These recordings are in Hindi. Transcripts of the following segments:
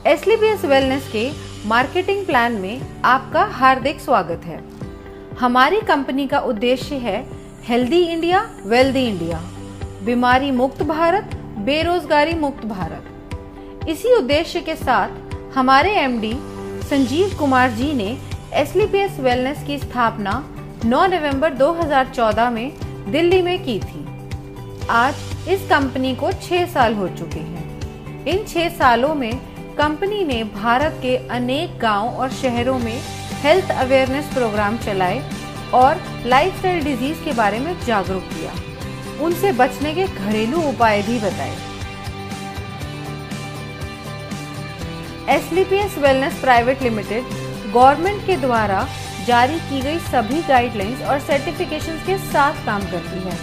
एसलीपीएस वेलनेस के मार्केटिंग प्लान में आपका हार्दिक स्वागत है। हमारी कंपनी का उद्देश्य है हेल्दी इंडिया, वेल्दी इंडिया, बीमारी मुक्त भारत, बेरोजगारी मुक्त भारत। इसी उद्देश्य के साथ हमारे एमडी संजीव कुमार जी ने एसलीपीएस वेलनेस की स्थापना 9 नवंबर 2014 में दिल्ली में की थी। आज इस कंपनी को 6 साल हो चुके हैं। इन 6 सालों में कंपनी ने भारत के अनेक गांव और शहरों में हेल्थ अवेयरनेस प्रोग्राम चलाए और लाइफस्टाइल डिजीज के बारे में जागरूक किया, उनसे बचने के घरेलू उपाय भी बताए। एसलीपीएस वेलनेस प्राइवेट लिमिटेड गवर्नमेंट के द्वारा जारी की गई सभी गाइडलाइंस और सर्टिफिकेशंस के साथ काम करती है।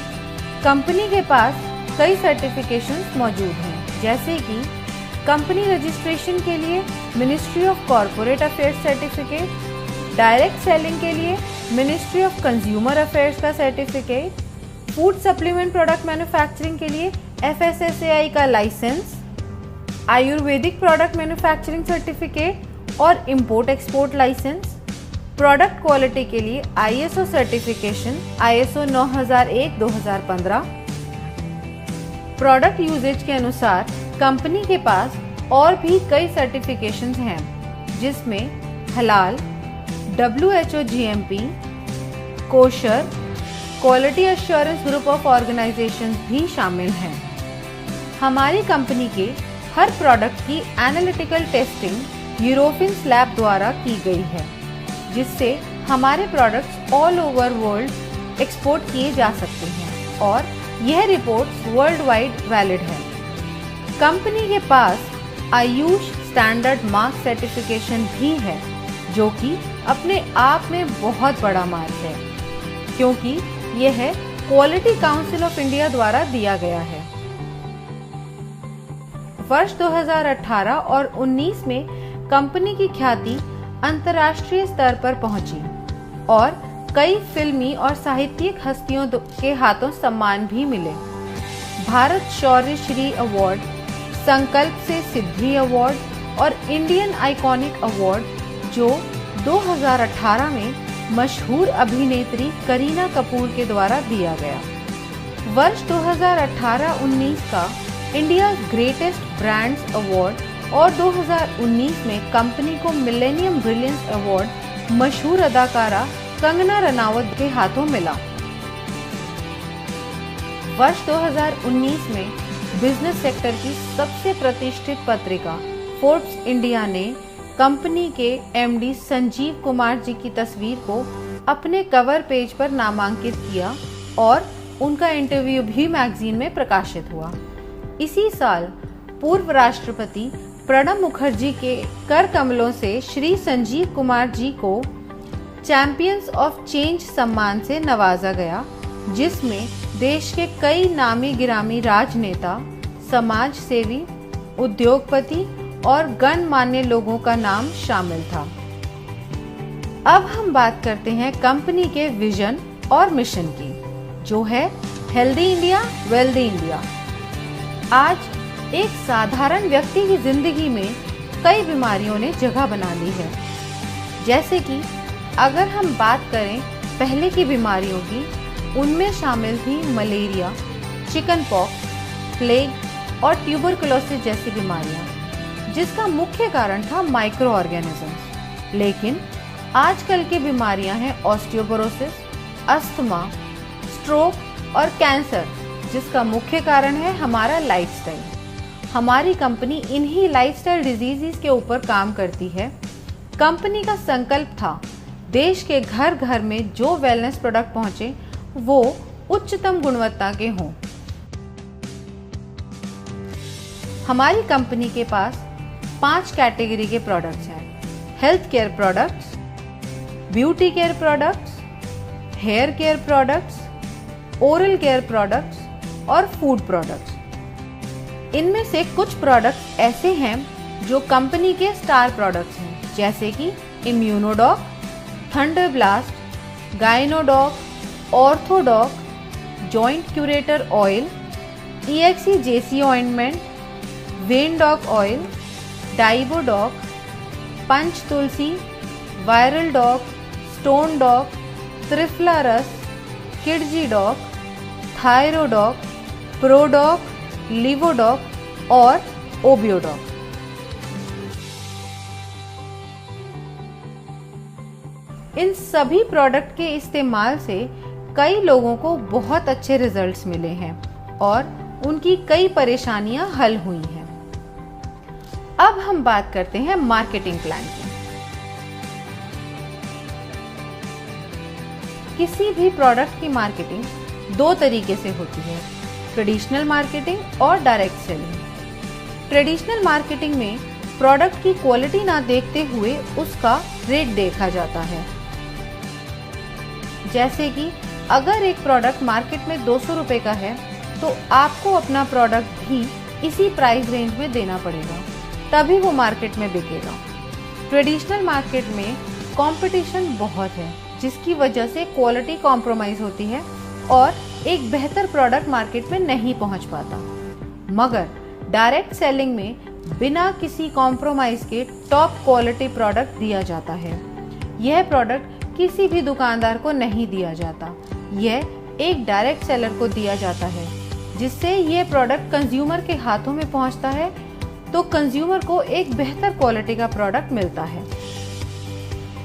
कंपनी के पास कई सर्टिफिकेशंस मौजूद हैं, जैसे कि कंपनी रजिस्ट्रेशन के लिए ministry of corporate affairs certificate, direct selling के लिए मिनिस्ट्री ऑफ कंज्यूमर अफेयर्स का certificate, food supplement product manufacturing के लिए FSSAI का licence, Ayurvedic product manufacturing certificate और import export licence, product quality के लिए ISO certification ISO 9001-2015। Product usages के अनुसार कंपनी के पास और भी कई सर्टिफिकेशंस हैं, जिसमें हलाल, WHO GMP, kosher, quality assurance group of organisations भी शामिल हैं। हमारी कंपनी के हर प्रोडक्ट की एनालिटिकल टेस्टिंग यूरोपियन लैब द्वारा की गई है, जिससे हमारे products all over world export किए जा सकते हैं और यह रिपोर्ट्स वर्ल्ड वाइड वैलिड है। कंपनी के पास आयुष स्टैंडर्ड मार्क सर्टिफिकेशन भी है, जो कि अपने आप में बहुत बड़ा मार्क है, क्योंकि यह क्वालिटी काउंसिल ऑफ इंडिया द्वारा दिया गया है। वर्ष 2018 और 19 में कंपनी की ख्याति अंतर्राष्ट्रीय स्तर पर पहुंची और कई फिल्मी और साहित्यिक हस्तियों के हाथों सम्मान भी मिले। भारत शौर्य श्री अवार्ड, संकल्प से सिद्धि अवार्ड और इंडियन आइकॉनिक अवार्ड, जो 2018 में मशहूर अभिनेत्री करीना कपूर के द्वारा दिया गया। वर्ष 2018-19 का इंडिया ग्रेटेस्ट ब्रांड्स अवार्ड और 2019 में कंपनी को मिलेनियम ब्रिलियंस अवार्ड मशहूर अदाकारा कंगना रनावत के हाथों मिला। वर्ष 2019 में बिजनेस सेक्टर की सबसे प्रतिष्ठित पत्रिका फोर्ब्स इंडिया ने कंपनी के एमडी संजीव कुमार जी की तस्वीर को अपने कवर पेज पर नामांकित किया और उनका इंटरव्यू भी मैगजीन में प्रकाशित हुआ। इसी साल पूर्व राष्ट्रपति प्रणब मुखर्जी के कर कमलों से श्री संजीव कुमार जी को चैंपियंस ऑफ चेंज सम्मान से नवाजा गया, जिसमें देश के कई नामी गिरामी राजनेता, समाज सेवी, उद्योगपति और गणमान्य लोगों का नाम शामिल था। अब हम बात करते हैं कंपनी के विजन और मिशन की, जो है हेल्दी इंडिया, वेल्दी इंडिया। आज एक साधारण व्यक्ति की जिंदगी में कई बीमारियों ने जगह बना ली है। जैसे कि अगर हम बात करें पहले की बीमारियों की, उनमें शामिल थी मलेरिया, चिकन पॉक्स, प्लेग और ट्यूबरकुलोसिस जैसी बीमारियां, जिसका मुख्य कारण था माइक्रो ऑर्गेनिजम्स। लेकिन आजकल की बीमारियां हैं ऑस्टियोपोरोसिस, अस्थमा, स्ट्रोक और कैंसर, जिसका मुख्य कारण है हमारा लाइफस्टाइल। हमारी कंपनी इन्हीं लाइफस्टाइल डिजीजेस के ऊपर काम करती है। कंपनी का संकल्प था देश के घर घर में जो वेलनेस प्रोडक्ट पहुंचे वो उच्चतम गुणवत्ता के हों। हमारी कंपनी के पास 5 कैटेगरी के प्रोडक्ट्स हैं: health care products, beauty care products, hair care products, oral care products और फूड प्रोडक्ट्स। इनमें से कुछ प्रोडक्ट्स ऐसे हैं जो कंपनी के स्टार प्रोडक्ट्स हैं, जैसे कि Immunodoc, Thunder Blast, Gynodoc, Orthodoc, Joint Curator oil, EXE JC ointment, Vein Doc oil, Diabodoc, Panch Tulsi, Viral Doc, Stone Doc, Triphala रस, किडजी डॉक, थायरोडॉक, प्रोडॉक, लिवोडॉक और ओबियोडॉक। इन सभी प्रोडक्ट के इस्तेमाल से कई लोगों को बहुत अच्छे रिजल्ट्स मिले हैं और उनकी कई परेशानियां हल हुई हैं। अब हम बात करते हैं मार्केटिंग प्लान की। किसी भी प्रोडक्ट की मार्केटिंग दो तरीके से होती है, ट्रेडिशनल मार्केटिंग और डायरेक्ट सेलिंग। ट्रेडिशनल मार्केटिंग में प्रोडक्ट की क्वालिटी ना देखते हुए उसका रेट देखा जाता है। जैसे कि अगर एक प्रोडक्ट मार्केट में 200 रुपए का है तो आपको अपना प्रोडक्ट भी इसी प्राइस रेंज में देना पड़ेगा, तभी वो मार्केट में बिकेगा। ट्रेडिशनल मार्केट में कंपटीशन बहुत है, जिसकी वजह से क्वालिटी कॉम्प्रोमाइज होती है और एक बेहतर प्रोडक्ट मार्केट में नहीं पहुंच पाता। मगर डायरेक्ट सेलिंग में बिना किसी कॉम्प्रोमाइज के टॉप क्वालिटी प्रोडक्ट दिया जाता है। यह प्रोडक्ट किसी भी दुकानदार को नहीं दिया जाता, यह एक डायरेक्ट सेलर को दिया जाता है, जिससे यह प्रोडक्ट कंज्यूमर के हाथों में पहुंचता है तो कंज्यूमर को एक बेहतर क्वालिटी का प्रोडक्ट मिलता है।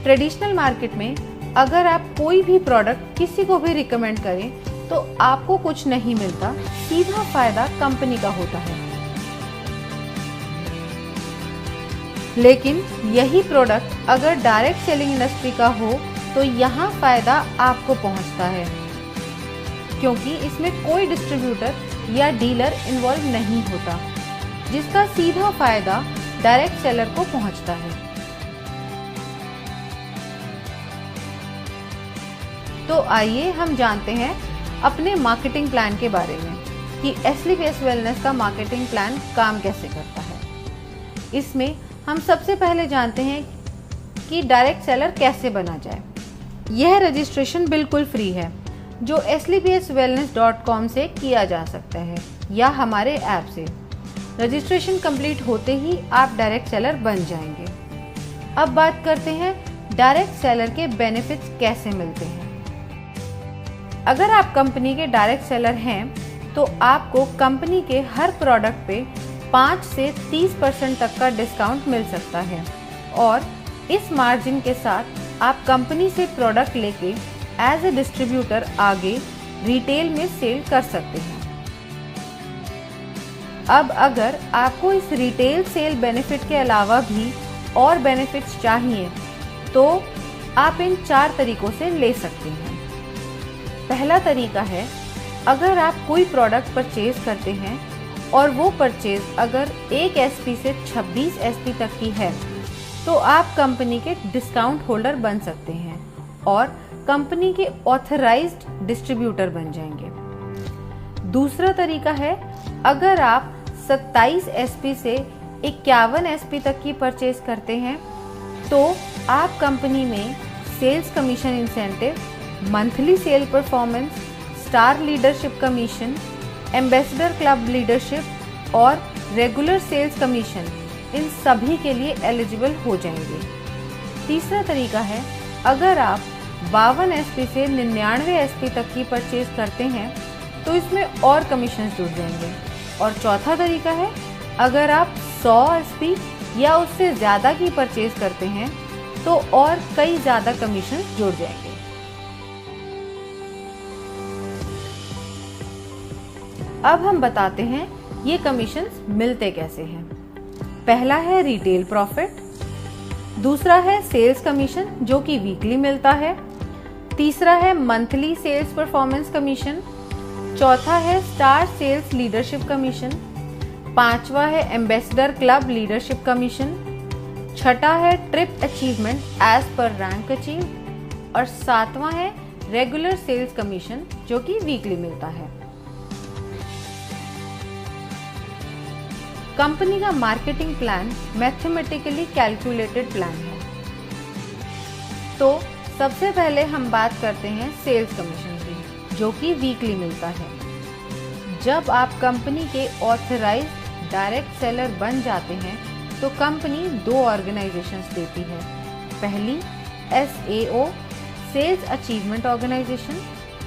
ट्रेडिशनल मार्केट में अगर आप कोई भी प्रोडक्ट किसी को भी रिकमेंड करें तो आपको कुछ नहीं मिलता, सीधा फायदा कंपनी का होता है। लेकिन यही प्रोडक्ट अगर डायरेक्ट सेलिंग इंडस्ट्री का हो तो यहाँ फायदा आपको पहुँचता है, क्योंकि इसमें कोई डिस्ट्रीब्यूटर या डीलर इन्वॉल्व नहीं होता, जिसका सीधा फायदा डायरेक्ट सेलर को पहुँचता है। तो आइए हम जानते हैं अपने मार्केटिंग प्लान के बारे में कि SLPS वेलनेस का मार्केटिंग प्लान काम कैसे करता है। इसमें हम सबसे पहले जानते हैं कि डायरेक्ट सेलर कैसे बना जाए। यह रजिस्ट्रेशन बिल्कुल फ्री है, जो slpswellness.com से किया जा सकता है या हमारे ऐप से। रजिस्ट्रेशन कंप्लीट होते ही आप डायरेक्ट सेलर बन जाएंगे। अब बात करते हैं डायरेक्ट सेलर के बेनिफिट्स कैसे मिलते हैं। अगर आप कंपनी के डायरेक्ट सेलर हैं तो आपको कंपनी के हर प्रोडक्ट पे 5 से 30% तक का डिस्काउंट मिल सकता है और इस मार्जिन के साथ आप कंपनी से प्रोडक्ट लेके एज ए डिस्ट्रीब्यूटर आगे रिटेल में सेल कर सकते हैं। अब अगर आपको इस रिटेल सेल बेनिफिट के अलावा भी और बेनिफिट्स चाहिए तो आप इन 4 तरीकों से ले सकते हैं। पहला तरीका है, अगर आप कोई प्रोडक्ट परचेज करते हैं और वो परचेज अगर 1 SP से 26 SP तक की है तो आप कंपनी के डिस्काउंट होल्डर बन सकते हैं और कंपनी के ऑथराइज्ड डिस्ट्रीब्यूटर बन जाएंगे। दूसरा तरीका है, अगर आप 27 SP से 51 SP तक की परचेज करते हैं तो आप कंपनी में sales commission incentive, monthly sale performance, star leadership commission, ambassador club leadership और रेगुलर सेल्स कमीशन, इन सभी के लिए एलिजिबल हो जाएंगे। तीसरा तरीका है, अगर आप 52 SP से 99 SP तक की परचेज करते हैं तो इसमें और कमीशन जुड़ जाएंगे। और चौथा तरीका है, अगर आप 100 SP या उससे ज़्यादा की परचेज करते हैं तो और कई ज़्यादा कमीशन जुड़ जाएंगे। अब हम बताते हैं ये कमीशंस मिलते कैसे हैं। पहला है रिटेल प्रॉफिट, दूसरा है सेल्स कमीशन जो कि वीकली मिलता है, तीसरा है मंथली सेल्स परफॉर्मेंस कमीशन, चौथा है स्टार सेल्स लीडरशिप कमीशन, पांचवा है एम्बेसडर क्लब लीडरशिप कमीशन, छठा है trip achievement as per rank achieve और सातवां है रेगुलर सेल्स कमीशन जो कि वीकली मिलता है। कंपनी का marketing plan mathematically calculated plan है। तो सबसे पहले हम बात करते हैं सेल्स कमीशन की, जो कि वीकली मिलता है। जब आप कंपनी के ऑथराइज्ड डायरेक्ट सेलर बन जाते हैं तो कंपनी दो ऑर्गेनाइजेशंस देती है। पहली SAO सेल्स अचीवमेंट ऑर्गेनाइजेशन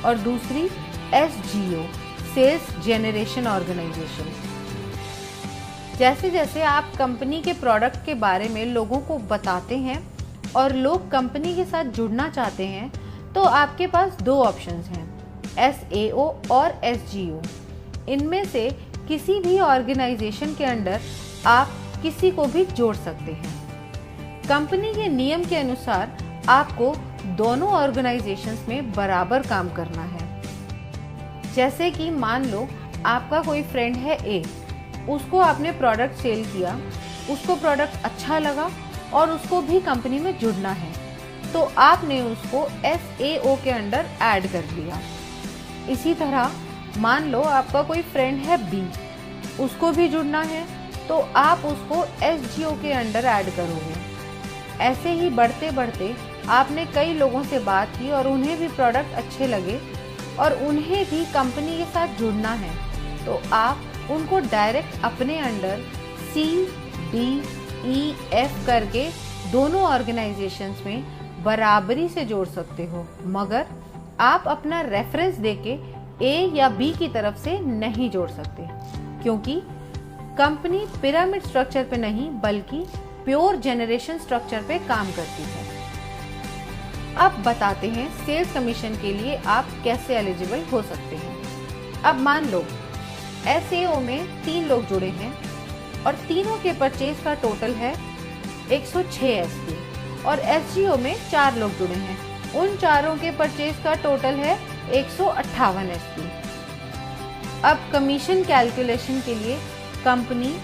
और दूसरी SGO सेल्स जेनरेशन ऑर्गेनाइजेशन। जैसे जैसे आप कंपनी के प्रोडक्ट के बारे में लोगों को बताते हैं और लोग कंपनी के साथ जुड़ना चाहते हैं तो आपके पास दो ऑप्शंस हैं, SAO और SGO। इनमें से किसी भी ऑर्गेनाइजेशन के अंडर आप किसी को भी जोड़ सकते हैं। कंपनी के नियम के अनुसार आपको दोनों ऑर्गेनाइजेशंस में बराबर काम करना है। जैसे कि मान लो आपका कोई फ्रेंड है A, उसको आपने प्रोडक्ट सेल किया, उसको प्रोडक्ट अच्छा लगा और उसको भी कंपनी में जुड़ना है, तो आपने उसको SAO के अंडर ऐड कर दिया। इसी तरह मान लो आपका कोई फ्रेंड है B, उसको भी जुड़ना है, तो आप उसको SGO के अंडर ऐड करोगे। ऐसे ही बढ़ते बढ़ते आपने कई लोगों से बात की और उन्हें भी प्रोडक्ट अच्छे लगे और उन्हें भी कंपनी के साथ जुड़ना है, तो आप उनको डायरेक्ट अपने under C, D, E, F करके दोनों ऑर्गेनाइजेशंस में बराबरी से जोड़ सकते हो, मगर आप अपना रेफरेंस देके A या B की तरफ से नहीं जोड़ सकते, क्योंकि कंपनी पिरामिड स्ट्रक्चर पे नहीं बल्कि प्योर जनरेशन स्ट्रक्चर पे काम करती है। अब बताते हैं सेल्स कमीशन के लिए आप कैसे एलिजिबल हो सकते हैं। अब मान लो SAO में 3 लोग जुड़े हैं और तीनों के परचेज का टोटल है 106 SP और SGO में 4 लोग जुड़े हैं, उन चारों के परचेज का टोटल है 158 SP। अब कमीशन कैलकुलेशन के लिए कंपनी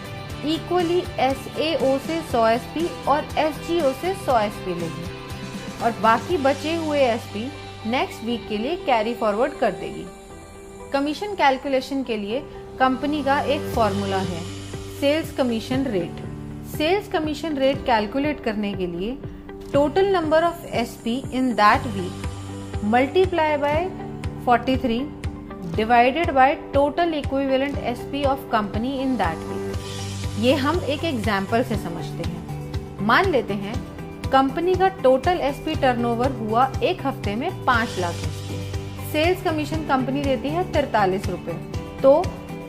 इक्वली SAO से 100 SP और SGO से 100 SP लेगी और बाकी बचे हुए SP नेक्स्ट वीक के लिए कैरी फॉरवर्ड कर देगी। कमीशन कैलकुलेशन के लिए कंपनी का एक फॉर्मूला है, sales commission rate. Sales commission rate calculate करने के लिए total number of SP in that week multiply by 43 divided by total equivalent SP of company in that week. ये हम एक एग्जाम्पल से समझते हैं। मान लेते हैं कंपनी का टोटल SP टर्नओवर हुआ एक हफ्ते में 5 lakh SP। Sales commission company देती है 43 रुपए, तो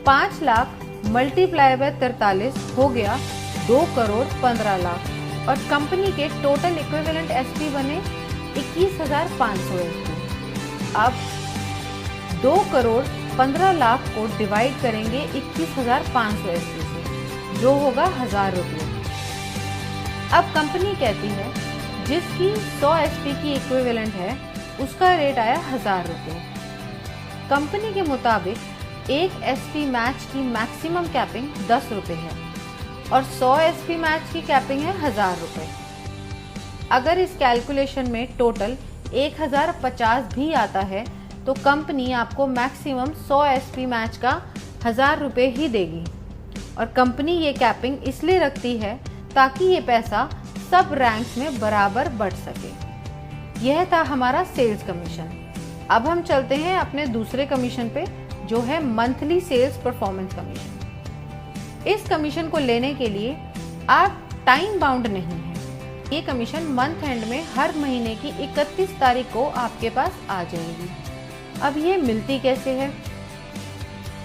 5 लाख मल्टीप्लाई बाय 43 हो गया 2 करोड़ 15 लाख और कंपनी के टोटल इक्विवेलेंट SP बने 21,500 SP। अब 2 करोड़ 15 लाख को डिवाइड करेंगे 21,500 SP से, जो होगा 1000 रुपये। अब कंपनी कहती है जिसकी 100 SP की इक्विवेलेंट है उसका रेट आया 1000 रुपये। कंपनी के मुताबिक एक SP मैच की मैक्सिमम कैपिंग 10 रुपये है और 100 SP मैच की कैपिंग है 1000 रुपये। अगर इस कैलकुलेशन में टोटल 1050 भी आता है तो कंपनी आपको मैक्सिमम 100 SP मैच का 1000 रुपये ही देगी और कंपनी ये कैपिंग इसलिए रखती है ताकि ये पैसा सब रैंक्स में बराबर बढ़ सके। यह था हमारा सेल्स कमीशन। अब हम चलते हैं अपने दूसरे कमीशन पे, जो है मंथली सेल्स परफॉर्मेंस कमीशन। इस कमीशन को लेने के लिए आप टाइम बाउंड नहीं है। ये कमीशन मंथ एंड में हर महीने की 31 तारीख को आपके पास आ जाएगी। अब ये मिलती कैसे है?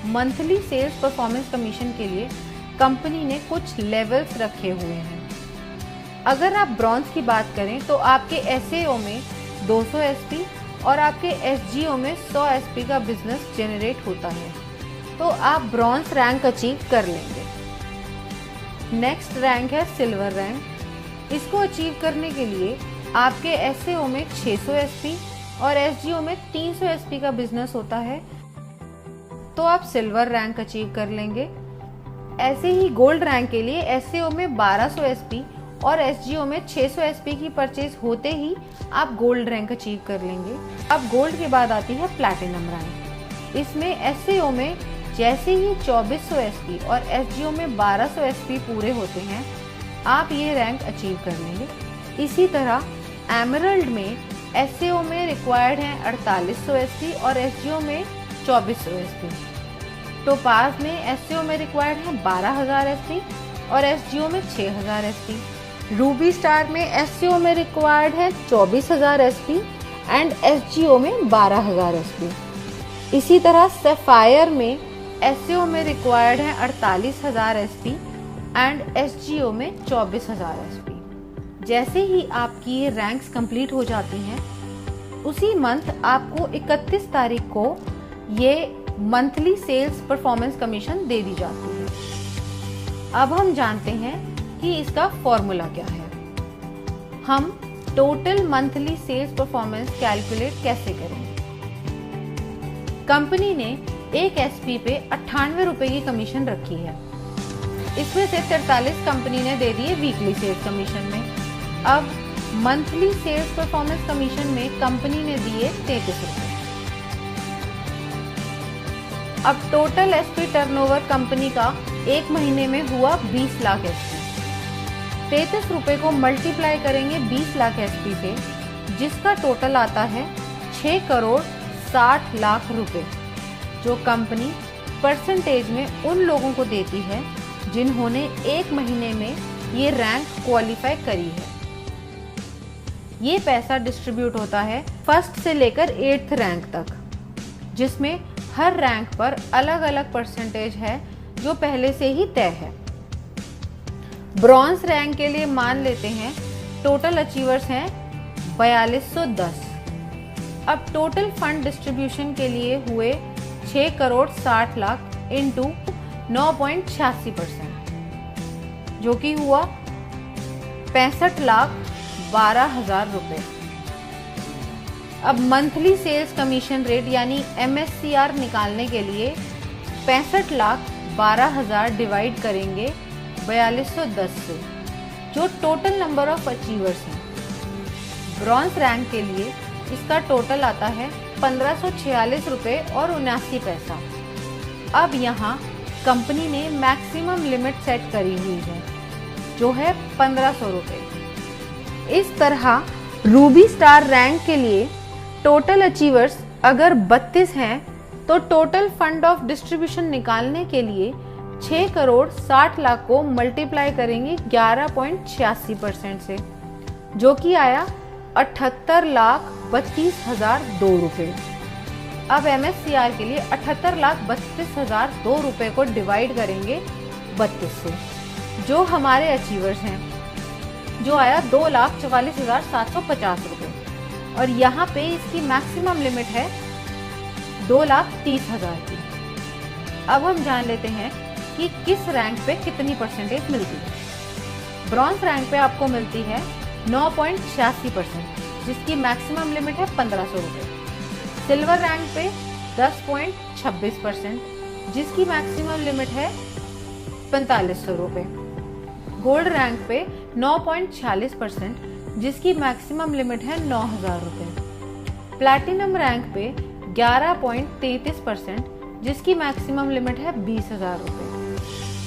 मंथली सेल्स परफॉर्मेंस कमीशन के लिए कंपनी ने कुछ लेवल्स रखे हुए हैं। अगर आप ब्रॉन्ज की बात करें तो आपके SAO में 200 SP और आपके SGO में 100 SP का बिजनेस जनरेट होता है, तो आप ब्रॉन्ज रैंक अचीव कर लेंगे। नेक्स्ट रैंक है सिल्वर रैंक। इसको अचीव करने के लिए आपके SAO में 600 SP और SGO में 300 SP का बिजनेस होता है, तो आप सिल्वर रैंक अचीव कर लेंगे। ऐसे ही गोल्ड रैंक के लिए SAO में 1200 SP और SGO में 600 SP की परचेज होते ही आप गोल्ड रैंक अचीव कर लेंगे। अब गोल्ड के बाद आती है प्लैटिनम रैंक। इसमें SAO में जैसे ही 2400 SP और SGO में 1200 SP पूरे होते हैं, आप ये रैंक अचीव कर लेंगे। इसी तरह एमरल्ड में SAO में रिक्वायर्ड है 4800 SP और SGO में 2400 SP। टोपाज में SAO में रिक्वायर्ड है 12,000 SP और SGO में 6000 SP। रूबी स्टार में SEO में रिक्वायर्ड है 24,000 SP एंड SGO में 12,000 SP। इसी तरह सैफायर में SEO में रिक्वायर्ड है 48,000 SP एंड SGO में 24,000 SP। जैसे ही आपकी ये रैंक्स कंप्लीट हो जाती हैं, उसी मंथ आपको 31 तारीख को ये मंथली सेल्स परफॉर्मेंस कमीशन दे दी जाती है। अब हम जानते हैं कि इसका फॉर्मूला क्या है। हम total monthly sales performance calculate कैसे करेंगे। कंपनी ने एक SP पे 98 रुपए की कमीशन रखी है। इसमें से 43 कंपनी ने दे दिए वीकली सेल्स कमीशन में। अब मंथली सेल्स परफॉर्मेंस कमीशन में कंपनी ने दिए 33 रुपए। अब टोटल SP टर्नओवर कंपनी का एक महीने में हुआ 20 लाख SP। 33 रुपए को मल्टीप्लाई करेंगे 20 लाख SP से, जिसका टोटल आता है 6 करोड़ 60 लाख रुपए, जो कंपनी परसेंटेज में उन लोगों को देती है जिन्होंने एक महीने में ये रैंक क्वालिफाई करी है। ये पैसा डिस्ट्रीब्यूट होता है फर्स्ट से लेकर 8th रैंक तक, जिसमें हर रैंक पर अलग अलग परसेंटेज है जो पहले से ही तय है। ब्रॉन्ज रैंक के लिए मान लेते हैं टोटल अचीवर्स हैं 4210। अब टोटल फंड डिस्ट्रीब्यूशन के लिए हुए 6 करोड़ 60 लाख इंटू 9.86%, जो कि हुआ 65,12,000 रुपए। अब मंथली सेल्स कमीशन रेट यानी MSCR निकालने के लिए 65,12,000 डिवाइड करेंगे 4210 से, जो टोटल नंबर ऑफ अचीवर्स हैं। ब्रॉन्ज रैंक के लिए इसका टोटल आता है 1546 रुपये और 79 पैसा। अब यहाँ कंपनी ने मैक्सिमम लिमिट सेट करी हुई है, जो है 1500 रुपये। इस तरह रूबी स्टार रैंक के लिए टोटल अचीवर्स अगर 32 हैं तो टोटल फंड ऑफ डिस्ट्रीब्यूशन निकालने के लिए 6 करोड़ 60 लाख को मल्टीप्लाई करेंगे 11.86% से, जो कि आया 78,32,002 रुपये। अब MSCR के लिए 78,32,002 रुपये को डिवाइड करेंगे 32 से, जो हमारे अचीवर्स हैं, जो आया 2,44,750 रुपये। और यहाँ पे इसकी मैक्सिमम लिमिट है 2,30,000 की। अब हम जान लेते हैं कि किस रैंक पे कितनी परसेंटेज मिलती है। ब्रॉन्ज रैंक पे आपको मिलती है 9.86%, जिसकी मैक्सिमम लिमिट है 1500 रुपये। सिल्वर रैंक पे 10.26%, जिसकी मैक्सिमम लिमिट है 4500 रुपये। गोल्ड रैंक पे 9.46%, जिसकी मैक्सिमम लिमिट है 9,000 रुपये। प्लैटिनम रैंक पे 11.33%, जिसकी मैक्सिमम लिमिट है 20,000 रुपये।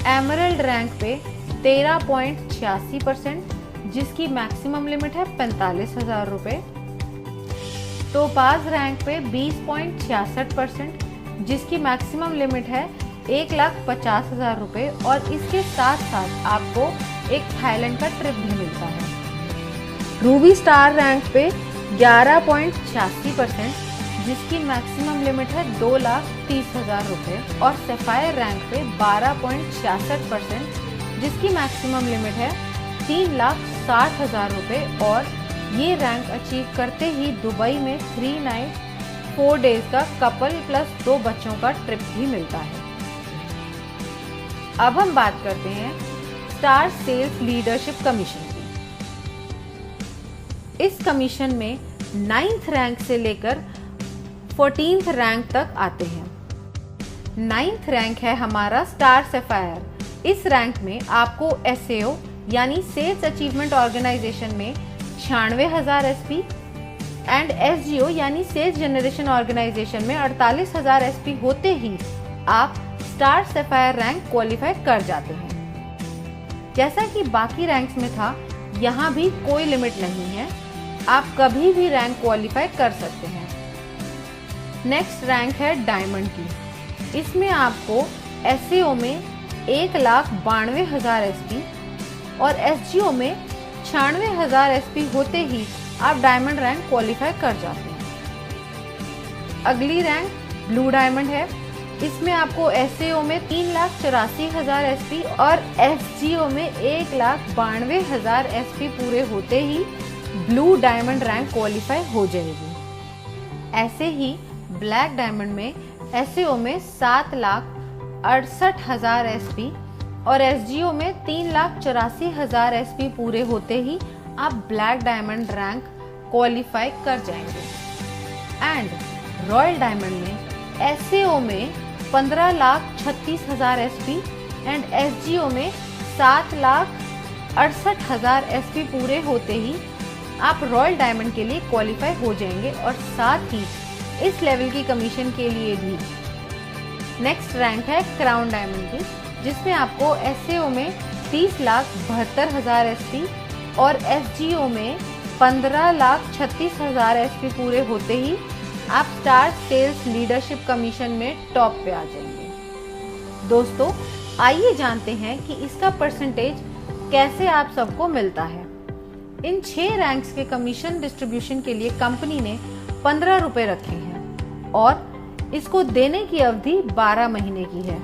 एमरल्ड रैंक पे 13.86%, जिसकी मैक्सिमम लिमिट है 45,000 रुपये। टोपाज रैंक पे 20.66%, जिसकी मैक्सिमम लिमिट है 1,50,000 रुपये। और इसके साथ साथ आपको एक थाईलैंड का ट्रिप भी मिलता है। रूबी स्टार रैंक पे 11.86%, जिसकी मैक्सिमम लिमिट है 2,30,000 रुपये। और सैफायर रैंक पे 12.66%, जिसकी मैक्सिमम लिमिट है 3,60,000 रुपये। और ये रैंक अचीव करते ही दुबई में 3 नाइट 4 डेज का कपल प्लस 2 बच्चों का ट्रिप भी मिलता है। अब हम बात करते हैं स्टार सेल्स लीडरशिप कमीशन की। इस कमीशन में 9th रैंक से लेकर 14th रैंक तक आते हैं। 9th रैंक है हमारा स्टार सैफायर। इस रैंक में आपको SAO यानी सेल्स अचीवमेंट ऑर्गेनाइजेशन में 96,000 SP एंड SGO यानी सेल्स जनरेशन ऑर्गेनाइजेशन में 48,000 SP होते ही आप स्टार सैफायर रैंक क्वालिफाई कर जाते हैं। जैसा कि बाकी रैंक्स में था, यहाँ भी कोई लिमिट नहीं है, आप कभी भी रैंक क्वालिफाई कर सकते हैं। नेक्स्ट रैंक है डायमंड की। इसमें आपको SAO में 1,92,000 SP और SGO में 96,000 SP होते ही आप डायमंड रैंक क्वालिफाई कर जाते हैं। अगली रैंक ब्लू डायमंड है। इसमें आपको SAO में 3,84,000 SP और SGO में 1,92,000 SP पूरे होते ही ब्लू डायमंड रैंक क्वालिफाई हो जाएगी। ऐसे ही ब्लैक डायमंड में SAO में 7,68,000 SP और SGO में 3,84,000 SP पूरे होते ही आप ब्लैक डायमंड रैंक क्वालिफाई कर जाएंगे। एंड रॉयल डायमंड में SAO में 15,36,000 SP एंड SGO में 7,68,000 SP पूरे होते ही आप रॉयल डायमंड के लिए क्वालिफाई हो जाएंगे और साथ ही इस लेवल की कमीशन के लिए भी। नेक्स्ट रैंक है क्राउन डायमंड की, जिसमें आपको SAO में 30,72,000 SP और SGO में 15,36,000 SP पूरे होते ही आप स्टार सेल्स लीडरशिप कमीशन में टॉप पे आ जाएंगे। दोस्तों, आइए जानते हैं कि इसका परसेंटेज कैसे आप सबको मिलता है। इन 6 रैंक्स के कमीशन डिस्ट्रीब्यूशन के लिए कंपनी ने 15 रुपए रखे हैं और इसको देने की अवधि 12 महीने की है।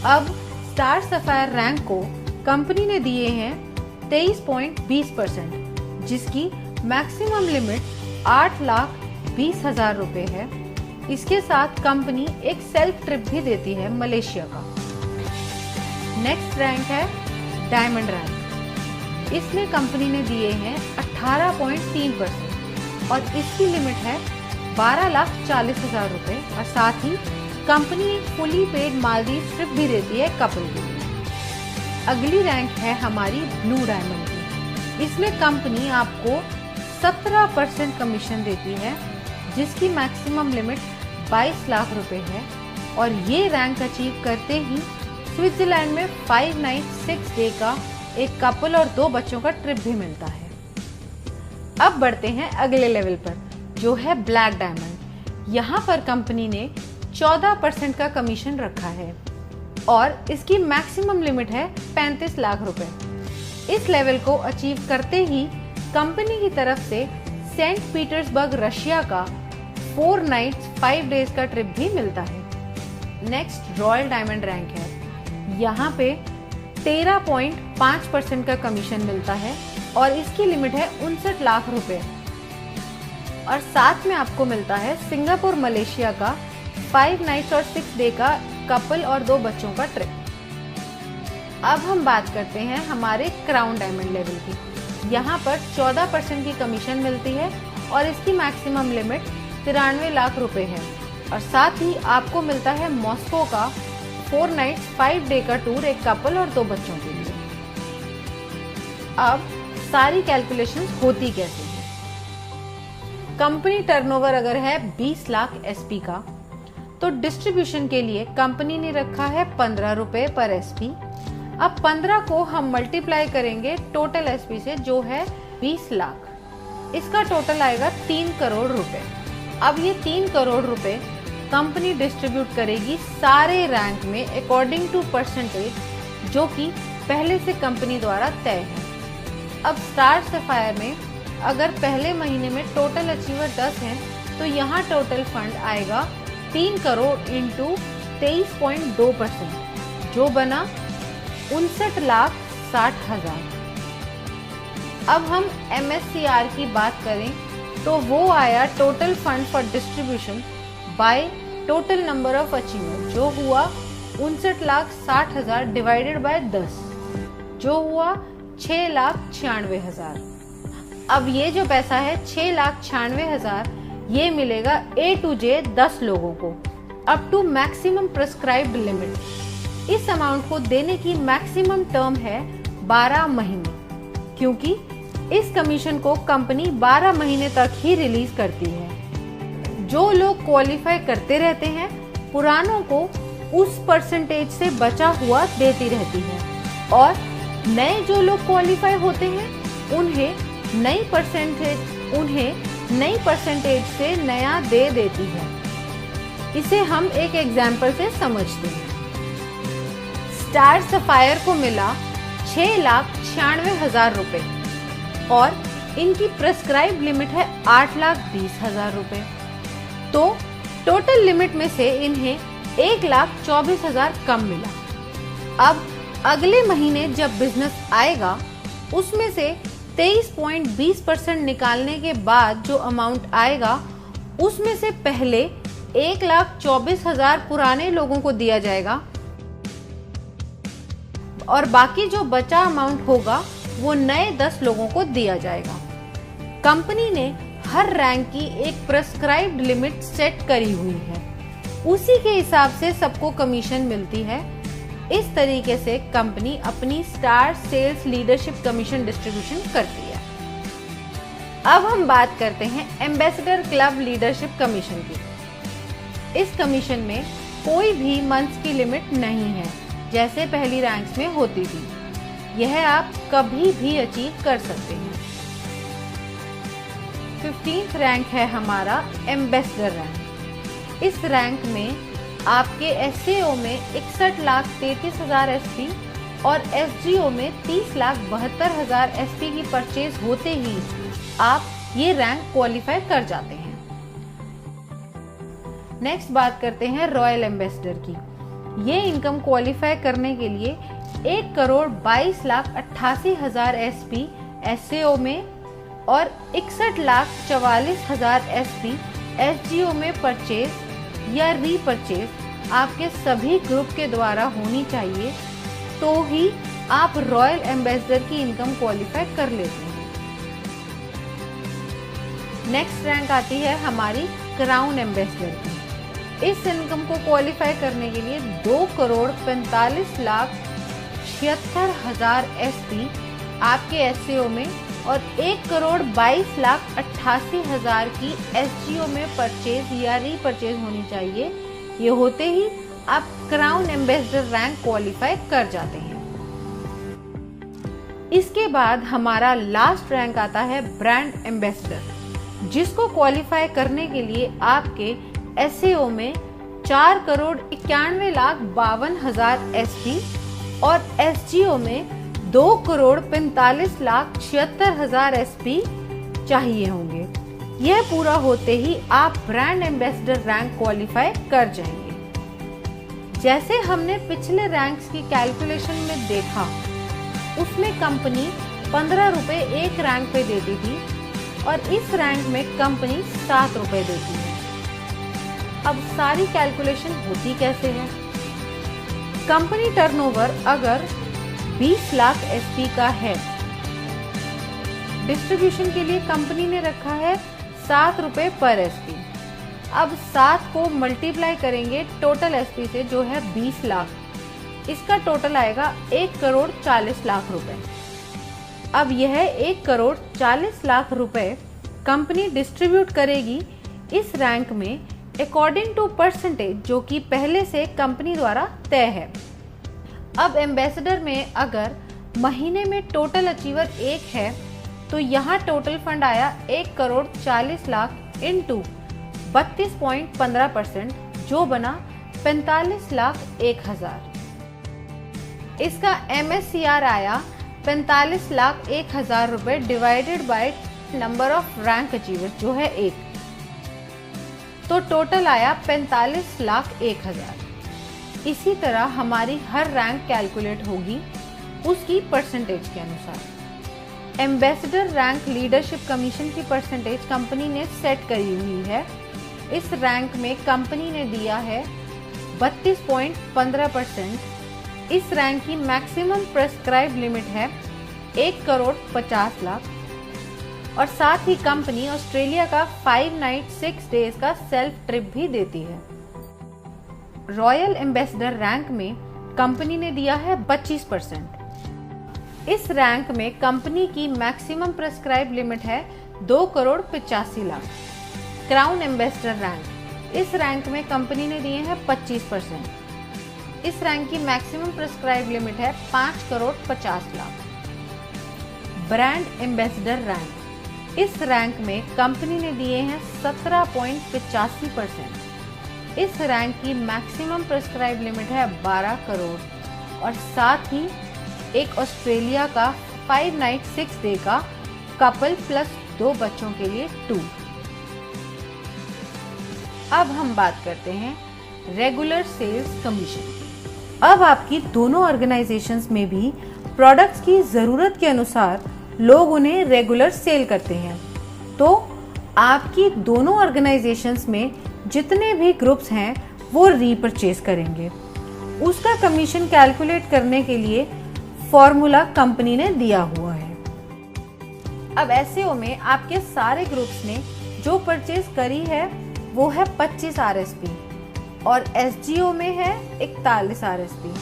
अब स्टार सफायर रैंक को कंपनी ने दिए हैं 23.20%, जिसकी मैक्सिमम लिमिट 8,20,000 रुपए है। इसके साथ कंपनी एक सेल्फ ट्रिप भी देती है मलेशिया का। नेक्स्ट रैंक है डायमंड रैंक। इसमें कंपनी ने दिए हैं 18.3% और इसकी लिमिट है 12,40,000 रुपए और साथ ही कंपनी एक फुली पेड मालदीव ट्रिप भी देती है कपल के लिए। अगली रैंक है हमारी ब्लू डायमंड की। इसमें कंपनी आपको 17% कमीशन देती है, जिसकी मैक्सिमम लिमिट 22 लाख रुपए है और ये रैंक अचीव करते ही स्विट्जरलैंड में 5 नाइट 6 डे का एक कपल और 2 बच्चों का ट्रिप भी मिलता है। अब बढ़ते हैं अगले लेवल पर, जो है ब्लैक डायमंड। यहाँ पर कंपनी ने 14% का कमीशन रखा है और इसकी मैक्सिमम लिमिट है 35 लाख रुपए। इस लेवल को अचीव करते ही कंपनी की तरफ से सेंट पीटर्सबर्ग रशिया का 4 नाइट्स 5 डेज का ट्रिप भी मिलता है। नेक्स्ट रॉयल डायमंड रैंक है। यहाँ पे 13.5% का कमीशन मिलता है और इसकी लिमिट है 59 लाख रुपए और साथ में आपको मिलता है सिंगापुर मलेशिया का 5 नाइट्स और 6 डे का कपल और 2 बच्चों का ट्रिप। अब हम बात करते हैं हमारे क्राउन डायमंड लेवल की। यहाँ पर 14% की कमीशन मिलती है और इसकी मैक्सिमम लिमिट 93 लाख रुपए है और साथ ही आपको मिलता है मॉस्को का 4 नाइट्स 5 डे का टूर एक कपल और 2 बच्चों के लिए। अब सारी कैलकुलेशंस होती कैसे हैं? कंपनी टर्नओवर अगर है 20 लाख SP का, तो डिस्ट्रीब्यूशन के लिए कंपनी ने रखा है 15 रुपए पर SP। अब 15 को हम मल्टीप्लाई करेंगे टोटल SP से, जो है 20 लाख। इसका टोटल आएगा 3 करोड़ रुपए। अब ये 3 करोड़ रुपए कंपनी डिस्ट्रीब्यूट करेगी सारे रैंक में अकॉर्डिंग टू परसेंटेज, जो कि पहले से कंपनी द्वारा तय है। अब स्टार सफायर में अगर पहले महीने में टोटल अचीवर 10 हैं, तो यहाँ टोटल फंड आएगा 3 करोड़ इंटू 23.2%, जो बना 59,60,000। अब हम MSCR की बात करें तो वो आया total fund for distribution by total number of achiever, जो हुआ 59,60,000 डिवाइडेड बाय 10, जो हुआ 6,96,000। अब ये जो पैसा है 6,96,000 ये मिलेगा A to J 10 लोगों को up to maximum prescribed limit. इस अमाउंट को देने की मैक्सिमम टर्म है 12 महीने, क्योंकि इस कमीशन को कंपनी 12 महीने तक ही रिलीज करती है। जो लोग क्वालिफाई करते रहते हैं, पुरानों को उस परसेंटेज से बचा हुआ देती रहती है और नए जो लोग क्वालिफाई होते हैं उन्हें नई परसेंटेज से नया दे देती है। इसे हम एक एग्जाम्पल से समझते हैं। स्टार सफायर को मिला 6,96,000 रुपए और इनकी प्रेस्क्राइब लिमिट है 8,20,000 रुपए। तो टोटल लिमिट में से इन्हें 1,24,000 कम मिला। अब अगले महीने जब बिजनेस आएगा उसमें से 23.20% निकालने के बाद जो अमाउंट आएगा उसमें से पहले 1,24,000 पुराने लोगों को दिया जाएगा और बाकी जो बचा अमाउंट होगा वो नए 10 लोगों को दिया जाएगा। कंपनी ने हर रैंक की एक प्रेस्क्राइब्ड लिमिट सेट करी हुई है, उसी के हिसाब से सबको कमीशन मिलती है। इस तरीके से कंपनी अपनी star sales leadership commission distribution करती है। अब हम बात करते हैं एम्बेसडर क्लब लीडरशिप कमीशन की। इस कमीशन में कोई भी मंथ्स की लिमिट नहीं है जैसे पहली रैंक्स में होती थी। यह आप कभी भी अचीव कर सकते हैं। 15th रैंक है हमारा एम्बेसडर रैंक। इस रैंक में आपके एसएओ में 61,33,000 एसपी और एसजीओ में 30,72,000 एसपी की परचेज होते ही आप ये रैंक क्वालिफाई कर जाते हैं। नेक्स्ट बात करते हैं रॉयल एम्बेसडर की। ये इनकम क्वालिफाई करने के लिए 1,22,88,000 एसपी एसएओ में और 61,44,000 एसपी एसजीओ में परचेज या रीपरचेज आपके सभी ग्रुप के द्वारा होनी चाहिए, तो ही आप रॉयल एम्बेसडर की इनकम क्वालिफाई कर लेते हैं। नेक्स्ट रैंक आती है हमारी क्राउन एम्बेसडर की। इस इनकम को क्वालिफाई करने के लिए 2,45,76,000 एसपी आपके एसएओ में और 1,22,88,000 की एसजीओ में परचेज या रीपरचेज होनी चाहिए। ये होते ही आप क्राउन एम्बेसडर रैंक क्वालिफाई कर जाते हैं। इसके बाद हमारा लास्ट रैंक आता है ब्रांड एम्बेसडर, जिसको क्वालिफाई करने के लिए आपके एसएओ में 4,91,52,000 एसपी और एसजीओ में 2,45,76,000 एसपी चाहिए होंगे। यह पूरा होते ही आप ब्रांड एम्बेसडर रैंक क्वालिफाई कर जाएंगे। जैसे हमने पिछले रैंक्स की कैलकुलेशन में देखा, उसमें कंपनी 15 रुपए एक रैंक पे देती थी और इस रैंक में कंपनी 7 रुपए देती है। अब सारी कैलकुलेशन होती कैसे है? कंपनी टर्नओवर अगर 20 लाख एसपी का है, डिस्ट्रीब्यूशन के लिए कंपनी ने रखा है 7 रुपए पर एसपी। अब 7 को मल्टीप्लाई करेंगे टोटल एसपी से जो है 20 लाख, इसका टोटल आएगा 1,40,00,000 रुपए। अब यह 1,40,00,000 रुपए कंपनी डिस्ट्रीब्यूट करेगी इस रैंक में अकॉर्डिंग टू परसेंटेज, जो कि पहले से कंपनी द्वारा तय है। अब एम्बेसडर में अगर महीने में टोटल अचीवर 1 है तो यहाँ टोटल फंड आया 1,40,00,000 इंटू 32.15%, जो बना 45,01,000। इसका MSCR आया 45,01,000 रुपए divided by number of rank achiever जो है 1, तो टोटल आया 45,01,000। इसी तरह हमारी हर रैंक कैलकुलेट होगी उसकी परसेंटेज के अनुसार। एम्बेसडर रैंक लीडरशिप कमीशन की परसेंटेज कंपनी ने सेट करी हुई है। इस रैंक में कंपनी ने दिया है 32.15%। इस रैंक की मैक्सिमम प्रेस्क्राइब लिमिट है 1,50,00,000 और साथ ही कंपनी ऑस्ट्रेलिया का 5 नाइट 6 डेज का सेल्फ ट्रिप भी देती है। रॉयल एम्बेसडर रैंक में कंपनी ने दिया है 25%। इस रैंक में कंपनी की मैक्सिमम प्रेस्क्राइब लिमिट है 2,85,00,000। क्राउन एम्बेसडर रैंक, इस रैंक में कंपनी ने दिए हैं 25%। इस रैंक की मैक्सिमम प्रेस्क्राइब लिमिट है 5,50,00,000। ब्रांड एम्बेसडर रैंक, इस रैंक में कंपनी ने दिए हैं 17.85%। इस रैंक की मैक्सिमम प्रेस्क्राइब लिमिट है 12 करोड़ और साथ ही एक ऑस्ट्रेलिया का 5 नाइट 6 डे का कपल प्लस 2 बच्चों के लिए टूर। अब हम बात करते हैं रेगुलर सेल्स कमीशन। अब आपकी दोनों ऑर्गेनाइजेशंस में भी प्रोडक्ट्स की ज़रूरत के अनुसार लोग उन्हें रेगुलर सेल करते हैं, तो आपकी दोनों ऑर्गेनाइजेशंस में जितने भी ग्रुप्स हैं वो रीपरचेज करेंगे। उसका कमीशन कैलकुलेट करने के लिए फॉर्मूला कंपनी ने दिया हुआ है। अब एसईओ में आपके सारे ग्रुप्स ने जो परचेज करी है वो है 25 RSP और एसजीओ में है 41 RSP।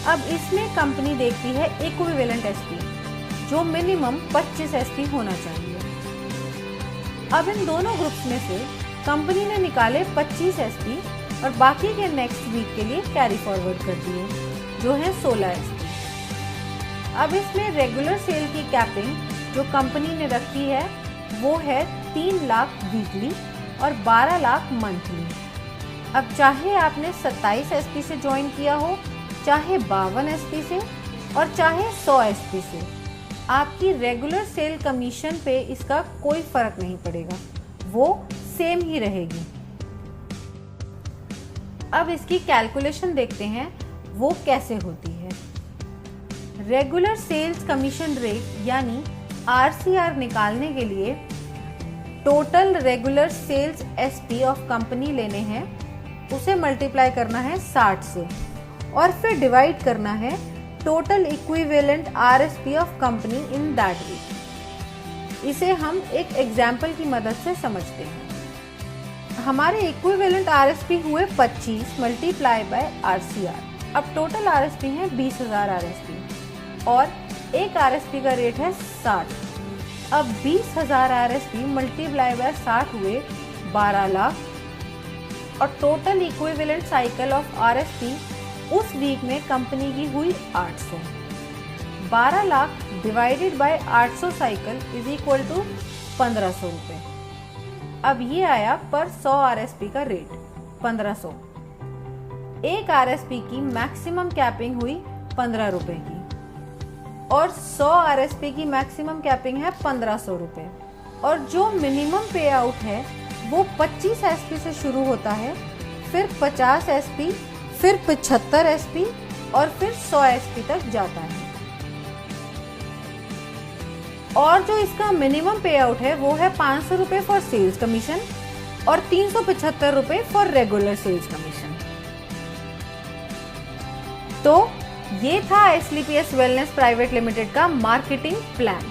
अब इसमें कंपनी देखती है इक्विवेलेंट एसपी जो मिनिमम 25 एसपी होना चाहिए। अब इन दोनों ग्रुप्स में से कंपनी ने निकाले 25 एसपी और बाकी के नेक्स्ट वीक के लिए कैरी फॉरवर्ड कर दिए जो है 16 एसपी। अब इसमें रेगुलर सेल की कैपिंग जो कंपनी ने रखी है वो है 3 लाख वीकली और 12 लाख मंथली। अब चाहे आपने 27 एसपी से ज्वाइन किया हो, चाहे 52 एसपी से और चाहे 100 एसपी से, आपकी रेगुलर सेल कमीशन पे इसका कोई फर्क नहीं पड़ेगा, वो सेम ही रहेगी। अब इसकी कैलकुलेशन देखते हैं वो कैसे होती है। रेगुलर सेल्स कमीशन रेट यानी RCR निकालने के लिए total regular sales SP of company लेने हैं, उसे मल्टीप्लाई करना है 60 से और फिर डिवाइड करना है total equivalent RSP of company in that week. इसे हम एक एग्जाम्पल की मदद से समझते हैं। हमारे इक्विवेलेंट RSP हुए 25 मल्टीप्लाई बाय RCR। अब टोटल RSP है 20,000 RSP और एक RSP का रेट है 60। अब 20,000 RSP मल्टीप्लाई बाय 60 हुए 12 लाख और total equivalent cycle of RSP उस वीक में कंपनी की हुई 800। 12 lakh divided by 800 cycle is equal to 1500 रुपये। अब ये आया पर 100 RSP का रेट 1500। एक RSP की मैक्सिमम कैपिंग हुई 15 रुपए की और 100 RSP की मैक्सिमम कैपिंग है 1500 रुपये और जो मिनिमम पे आउट है वो 25 एसपी से शुरू होता है, फिर 50 एसपी, फिर 75 एसपी और फिर 100 एसपी तक जाता है। और जो इसका मिनिमम पे आउट है वो है 500 रुपये फॉर सेल्स कमीशन और 375 रुपये फॉर रेगुलर सेल्स कमीशन। तो ये था SLPS वेलनेस प्राइवेट लिमिटेड का मार्केटिंग प्लान।